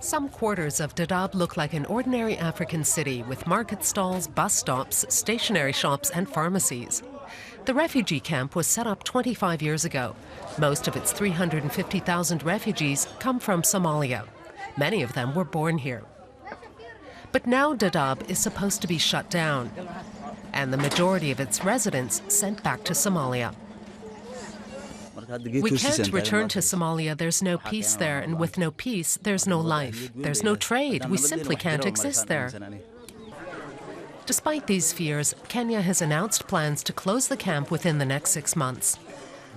Some quarters of Dadaab look like an ordinary African city with market stalls, bus stops, stationery shops and pharmacies. The refugee camp was set up 25 years ago. Most of its 350,000 refugees come from Somalia. Many of them were born here. But now Dadaab is supposed to be shut down, and the majority of its residents sent back to Somalia. We can't return to Somalia. There's no peace there, and with no peace, there's no life. There's no trade. We simply can't exist there. Despite these fears, Kenya has announced plans to close the camp within the next 6 months.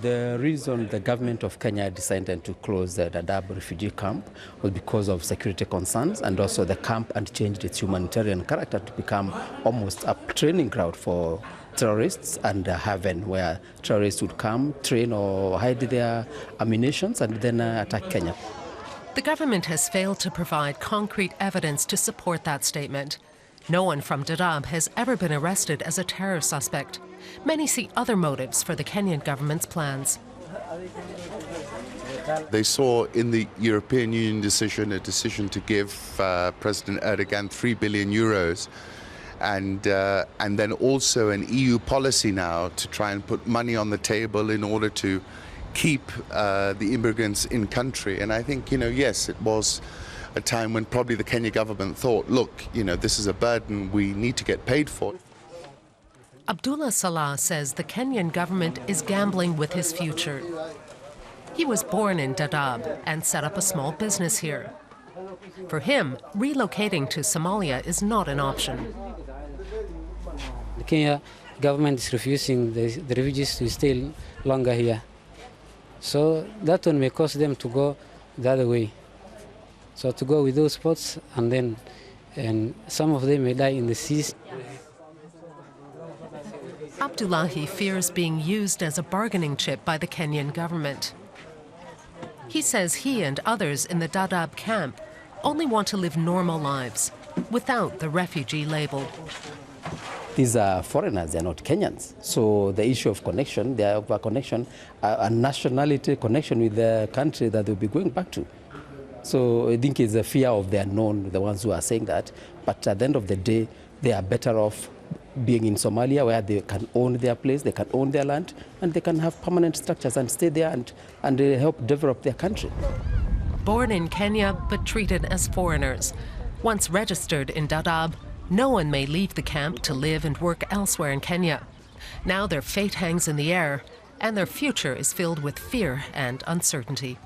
The reason the government of Kenya decided to close the Dadaab refugee camp was because of security concerns, and also the camp had changed its humanitarian character to become almost a training ground for terrorists and a haven where terrorists would come, train or hide their ammunition and then attack Kenya. The government has failed to provide concrete evidence to support that statement. No one from Dadaab has ever been arrested as a terror suspect. Many see other motives for the Kenyan government's plans. They saw in the European Union decision a decision to give President Erdogan 3 billion euros and then also an EU policy now to try and put money on the table in order to keep the immigrants in country. And I think, yes, it was a time when probably the Kenya government thought, look, this is a burden we need to get paid for. Abdullah Salah says the Kenyan government is gambling with his future. He was born in Dadaab and set up a small business here. For him, relocating to Somalia is not an option. The Kenya government is refusing the refugees to stay longer here. So that one may cause them to go the other way. So to go with those spots, and some of them may die in the seas. Abdullahi fears being used as a bargaining chip by the Kenyan government. He says he and others in the Dadaab camp only want to live normal lives without the refugee label. These are foreigners, they're not Kenyans. So the issue of connection, they have a connection, a nationality connection with the country that they'll be going back to. So I think it's a fear of the unknown, the ones who are saying that. But at the end of the day, they are better off being in Somalia, where they can own their place, they can own their land, and they can have permanent structures and stay there and help develop their country. Born in Kenya, but treated as foreigners. Once registered in Dadaab, no one may leave the camp to live and work elsewhere in Kenya. Now their fate hangs in the air, and their future is filled with fear and uncertainty.